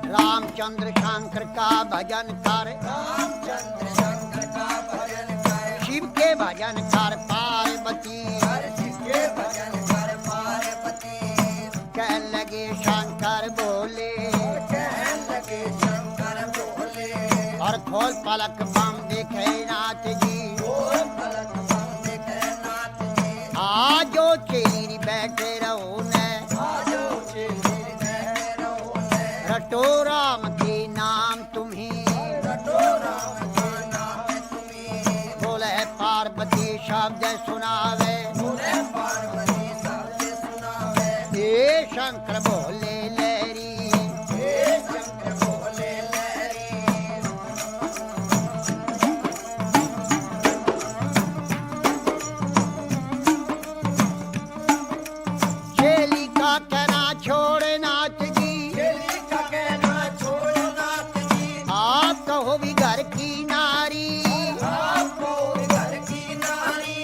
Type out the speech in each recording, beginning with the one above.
रामचंद्र शंकर का भजन कर, रामचंद्र शंकर का भजन कर, शिव के भजन कर पार्वती, शिव के भजन कर पार्वती। कह लगे शंकर बोले, कहने लगे शंकर बोले, और खोल पलक बम देखे नाथ जी, खोल पलक बम देखे नाथ जी। आजो चेरी बैठे रहो ने, आजो चेली बैठे रहो ने, रटो राम के नाम तुम्हें, रटो राम के नाम तुम्हें। बोले पार्वती शब्द सुनावे, बोले पार्वती शब्द सुनावे, हे शंकर बोले लहरी, हे शंकर बोले लहरी। चेली का कहना छोड़ नाथ जी, चेली का कहना छोड़ो नाथ जी, आप कहो भी घर की नारी, आपको घर की नारी,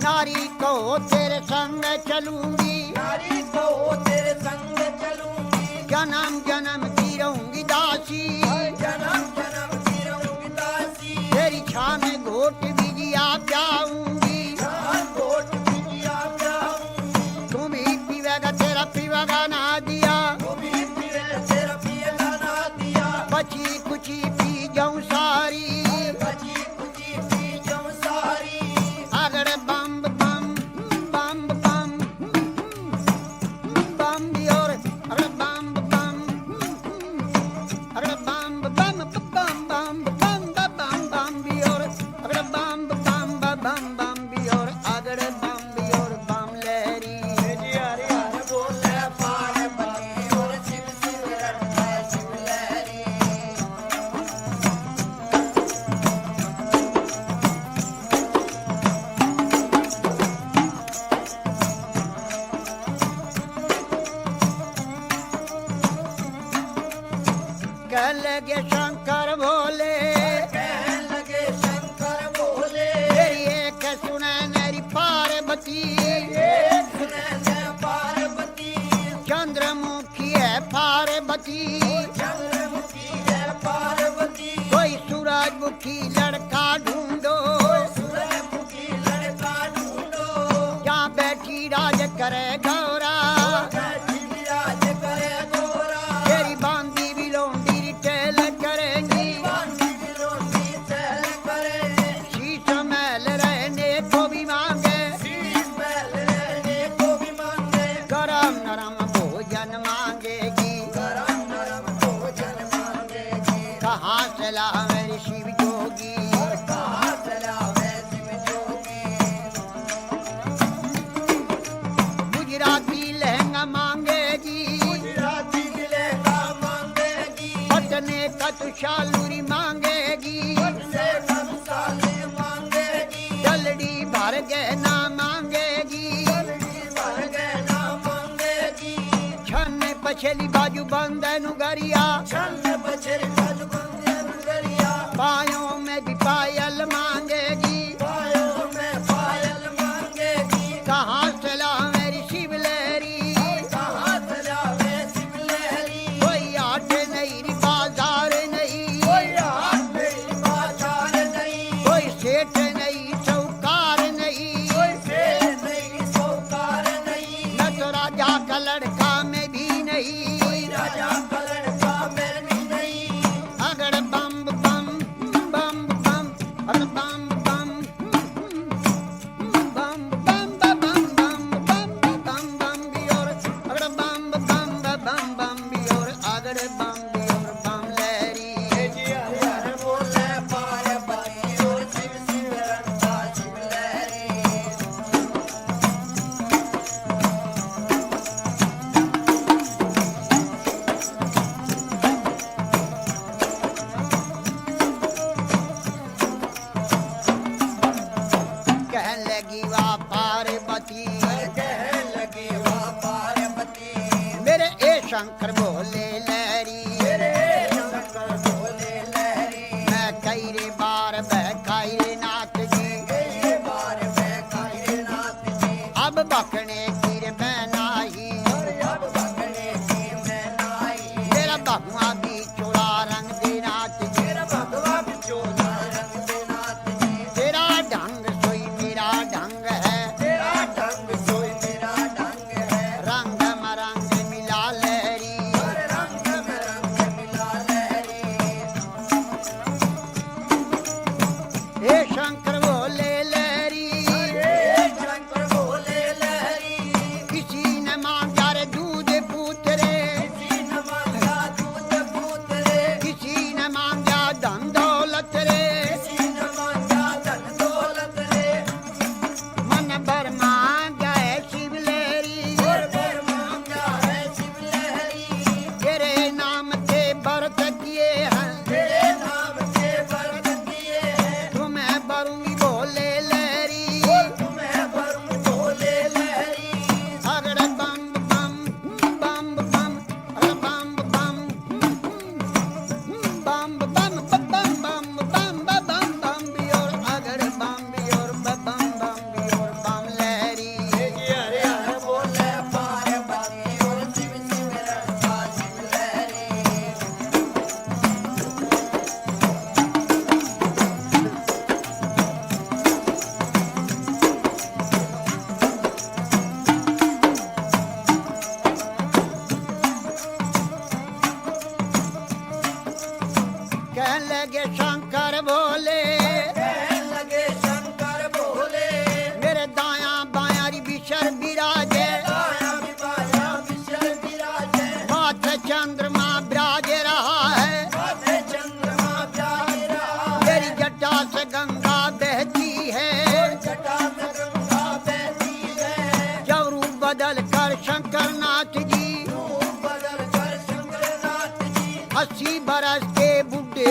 नारी कहो तेरे संग चलूंगी, नारी को तेरे संग चलूंगी, जन्म जन्म की रहूंगी दासी, जन्म जन्म की रहूंगी दासी। तेरी छान में घोट बिजिया जाऊंगी, जान कोट बिटिया जाऊंगी, तुम ही पीवेगा तेरा पीवेगा ना दिया, तू भी फिरे तेरा पिएगा ना दिया, बची कुची पी जाऊं सारी, बची कुची पी जाऊं सारी। अगर बम बम बम बम बम भी और अगर बम बम अगर बम बम बम बम बम बम बम भी और अगर बम बम बम बम भी और अगर बम भी और बम लहरी, जी हरि हर बोले पार्वती और शिव शिव रटता शिव लहरी। कह लगे शंकर भोले, कहने लगे शंकर बोले, तेरी एक सुने मेरी पार्वती, एक सुने पार्वती, चंद्रमुखी है पार्वती, चंद्रमुखी है पार्वती। कोई सूरजमुखी लड़का ढूंढो, सूरजमुखी लड़का ढूंढो, जहाँ बैठी राज करे गौरा, बैठी विराज करे गोरा, तेरी बांधी भी लोंडी टेल करेंगी, बांधी बिलोटी चल करे, शीश महल रहने को भी मांगे, शीश महल रहने को भी मांगे, गरम नरम भोजन मांगेगी, गरम गरम भोजन मांगेगी। कहाँ से ला मेरी शिव जोगी, कहाँ से लावे शिव जोगी, गुजराती लहंगा मांगेगी, गुजराती लहंगा मांगेगी, पटने का तुषालूरी मांगेगी, से कंसाले मांगेगी, जलड़ी भर गहना मांगेगी, भर गहना मांगेगी, छन पछली बाजू बंदन गरिया, छन्न बछर गज बंदे नगरिया, पायों में भी पायल मांगेगी, पायों में पायल मांगेगी। कहाँ से ला मेरी शिव लहरी, कहाँ से लावे शिव लहरी, कोई आटे नहीं बाजार नहीं, कोई हाथ नहीं बाजार नहीं, कोई सेठ नहीं चौकार नहीं, कोई शेर नहीं सौकार नहीं, न तो राजा का लड़का में भी नहीं, कोई राजा का लड़का में भी नहीं। अगर बम बम बम बम अगर बम बम बम बम बम बम बम बम बम भी और अगर बम बम बम बम भी और अगर बम भी और बम लहरी, जी हरि हर बोले पार्वती और शिव शिव रटता शिव लहरी। कह लगी वाह पार्वती, कहने लगी वाह पार्वती, मेरे ए शंकर भोले लहरी, मेरे शंकर बोले लहरी, मैं कई रे बार बहकाई रे नाथ जी, कई बार मैं कायनात जी, अब बकने की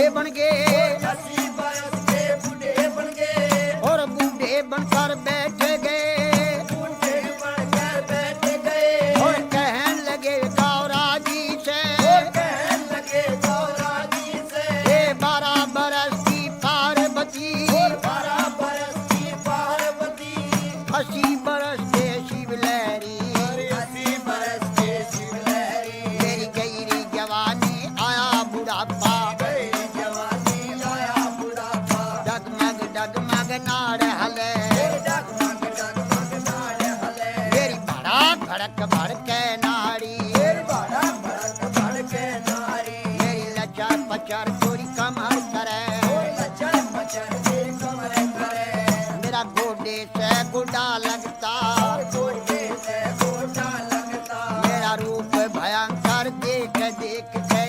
बूढ़े बन गए 80 बरस के बूढ़े बन गए और बूढ़े बनकर बैठ गए बूढ़े बनकर बैठ गए और कहने लगे गौरा जी से कहने लगे गौरा जी से ये 12 बरस की पार्वती 12 बरस की पार्वती 80 बरस के शिव लहरी 80 बरस के शिव लहरी मेरी गईरी जवानी आया बुढ़ापा गई जवानी आया बुढ़ापा डगमग नाड़ हले डगमग डगमग नाड़ हले मेरी बड़ा भड़क भड़के नाड़ी बड़ा भड़क भड़के नारी मेरी लचर पचर चोरी कमर करे लचर पचर तेरी कमर करे मेरा गोडे से गुड्डा लगता गोटे से गोटा लगता मेरा रूप भयंकर देख देख के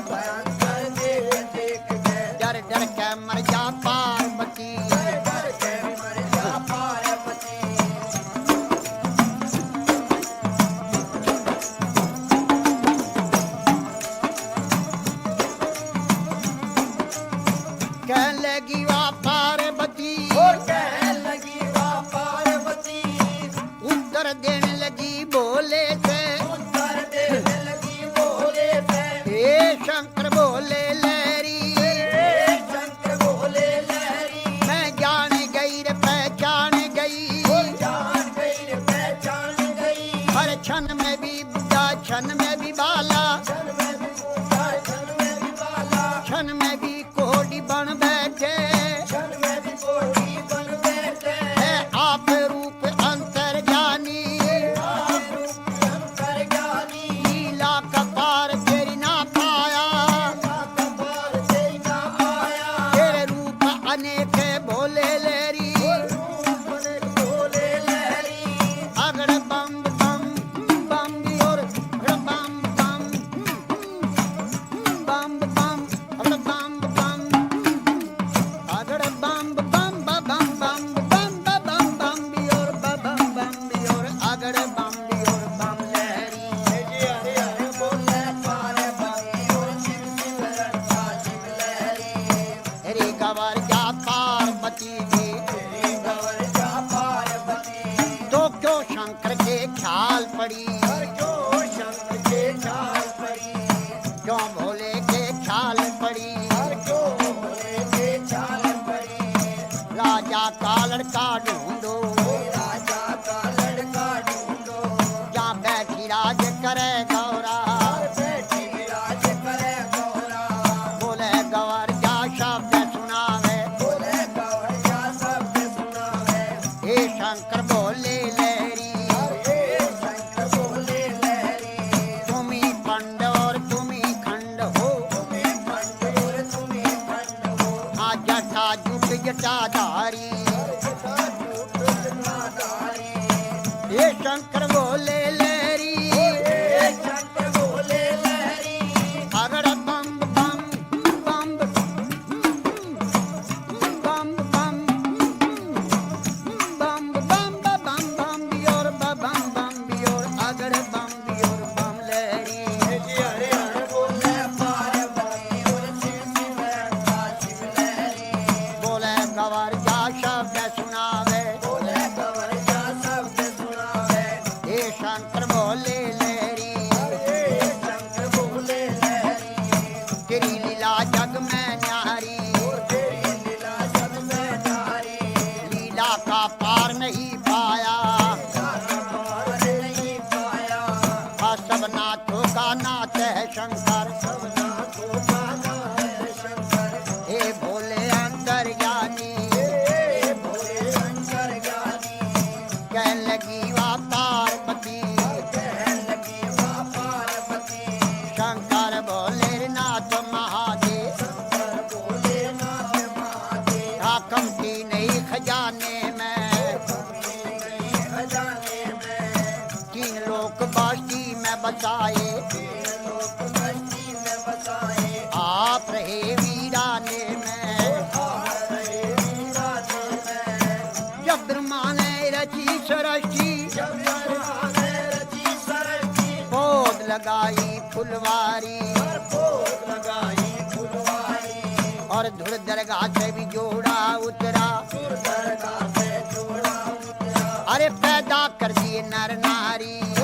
भयंकर देख देख के डर डर के मर जा पार्वती डर के मर जा पार्वती कहने लगी वाह पार्वती कहने लगी वाह पार्वती उत्तर देने लगी बोले से उत्तर देने लगी बोले से हे शंकर बोले लहरी शंकर बोले लहरी मैं जान गई रे पहचान गई जान गई रे पहचान गई हर क्षण में भी बुढ़ा क्षण में भी बाला क्षण में भी बूढ़ा क्षण में भी बाला क्षण में भी कोडी बन बैठे क्षण में भी कोटी बन बैठे है आप रूप अंतर जानी आप रूप अंतर ज्ञानी लीला कपार तेरी ना पाया कपाल तेरी ना आया तेरे रूप अनेक भोले लेरी बोले लहरी अगड़ बम बम बम भी और बम बम बम बम अगड़ बम बम अगड़ बम बम बम बम बम बम बम भी और बम बम भी और अगड़ बम भी और बम लहरी हरे हरे बोले पार्वती और शिव शिव रटा शिव लहरी रे गवर जा पार्वती जी तेरी गवर जा पार्वती तो क्यों शंकर के ख्याल पड़ी क्यों शंकर के चाल पड़ी क्यों भोले के ख्याल पड़ी क्यों भोले के चाल पड़ी राजा का लड़का ढूंढो राजा का लड़का ढूंढो जहाँ बैठी राज करे गौरा बैठी राज करे गौरा बोले गवर जा शब्द सुनावे बोले गौर जा शब्द सुनावे हे शंकर बोले लहरी हे शंकर बोले लहरी तुम्ही पंड और तुम्ही खंड हो तुम्हें खंड और तुम्हें खंड हो हाँ जटा जुट जटाधारी हे शंकर बोले लहरी हे शंकर बोले लहरी अगड़ बम बम बम बम बम बम बम बम बम बियोर बम बम बियोर अगड़ बम बियोर बम लहरी हरे हरे बोले पार्वती और शिव शिव रटा शिव लहरी बोले गवर जा शब्द सुनावे बोले गौर जा शब्द सुनावे हे शंकर बोले लहरी हे शंकर बोले लहरी तेरी लीला जग में न्यारी तेरी लीला जग में नारी लीला का पार नहीं पाया पार नहीं पाया सब नाथों का नाथ है शंकर सबना को गाना है शंकर हे भोले अंतर्यामी हे भोले शंकर ज्ञानी कहने लगी वा पार्वती कहने लगी वाह पार्वती शंकर भोले नाथ महादेव शंकर बोले नाथ महादेव कमती नहीं खजाने में खजाने में 3 लोक बास्ती में बसाए लोक बस्ती में बसाए आप रहे वीराने में आप रहे वीराने में जब ब्रह्मा ने रची सृष्टि जब ब्रह्मा ने रची सृष्टि पौध लगाई फुलवारी पर पोत लगाई फुलवारी और धुर दरगाह से भी जोड़ा उतरा। दरगाह से जोड़ा उतरा। अरे पैदा कर दिए नर नारी